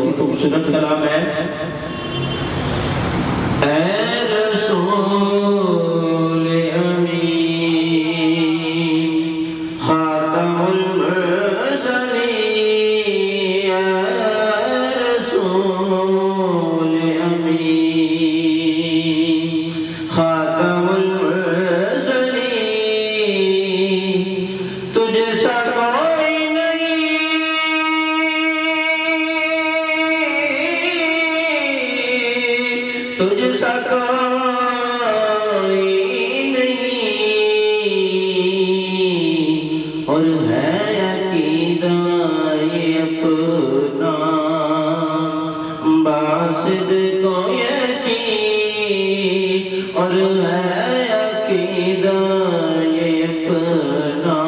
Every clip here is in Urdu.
ہی خوبصورت کلام ہے. اے رسول امین خاتم المرسلین، اے رسول امین خاتم المرسلین، تجھ سا کوئی نہیں، تجھ سا کوئی نہیں، اور ہے عقیدہ یہ اپنا باسد کو یقین، اور ہے عقیدہ یہ اپنا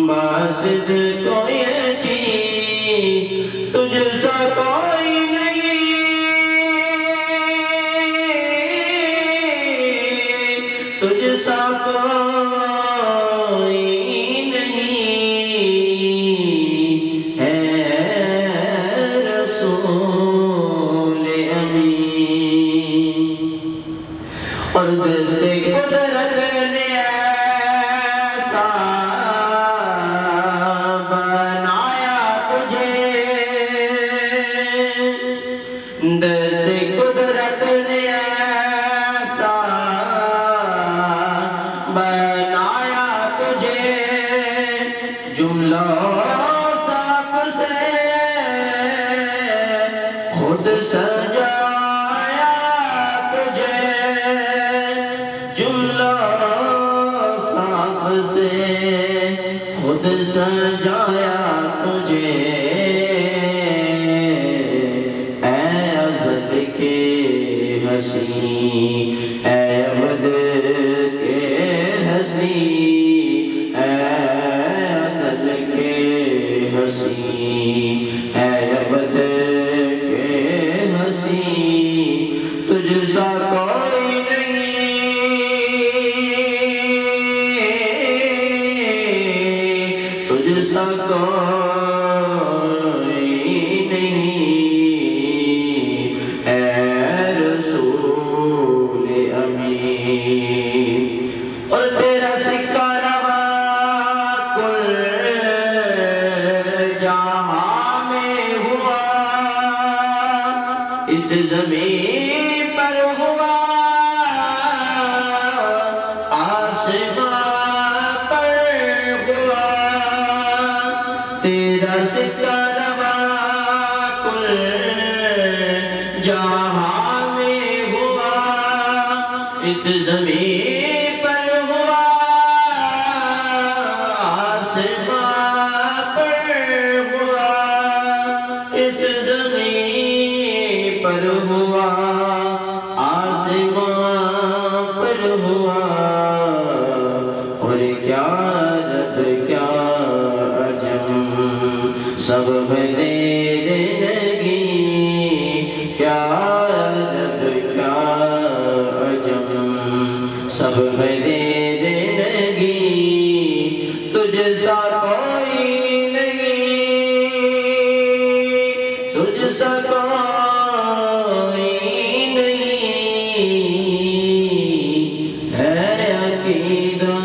باسد کو یقین، تجھ سا کوئی نہیں، تجھ سا کوئی نہیں، ہے رسول امین. اور دست قدرت نے ایسا بنایا تجھے، دست قدرت نے ایسا بنایا تجھے، جملہ صاف سے خود سجایا تجھے، جملہ صاف سے خود سجایا تجھے، اے ازل کے حسین، اے ابد کے حسین، اے ازل کے حسین، اے ابد کے حسین، تجھ سا کوئی نہیں، تجھ سا کوئی نہیں، اے رسول امین. اور تیرا سکہ روا کل جہاں میں ہوا، اس زمین پر ہوا، آسمان پر ہوا، تیرا سکہ روا کل جہاں میں ہوا، اس زمین پر ہوا، آسمان پر ہوا، اس زمین پر ہوا، آسمان پر ہوا، اور کیا عرب کیا عجم سب دے دینگی، کیا عرب کیا عجم سب دے دینگی، تجھ سا کوئی نہیں، تجھ سا کوئی نہیں، ہے عقیدہ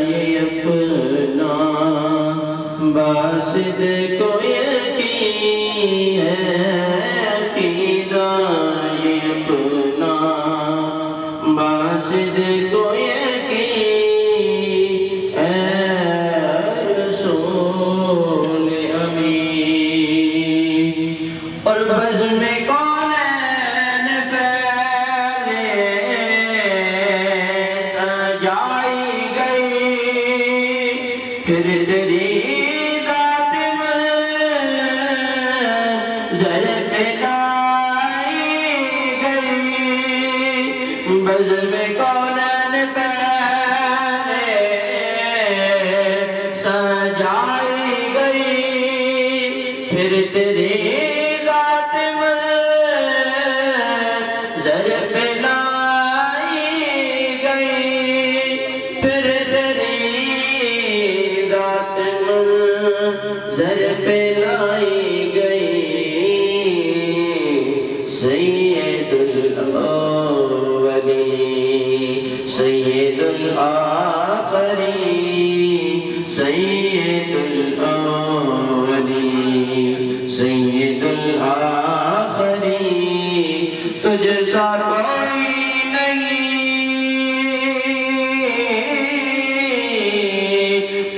یہ اپنا باسد کو یقین، ہے عقیدہ یہ اپنا باسد کو یقین، اے رسول امین. اور بزم کونین پہلے سجائی گئی، پھر تیری ذات منظر پہ لائی گئی، بزم کونین پہلے سجائی گئی، پھر تیری ذات منظر پہ لائی گئی، پھر تیری ذات منظر پہ لائی گئی،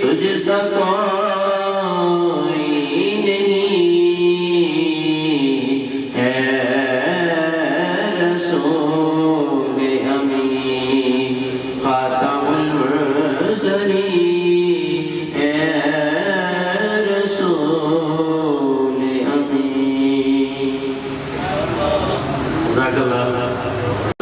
تجھ سا کون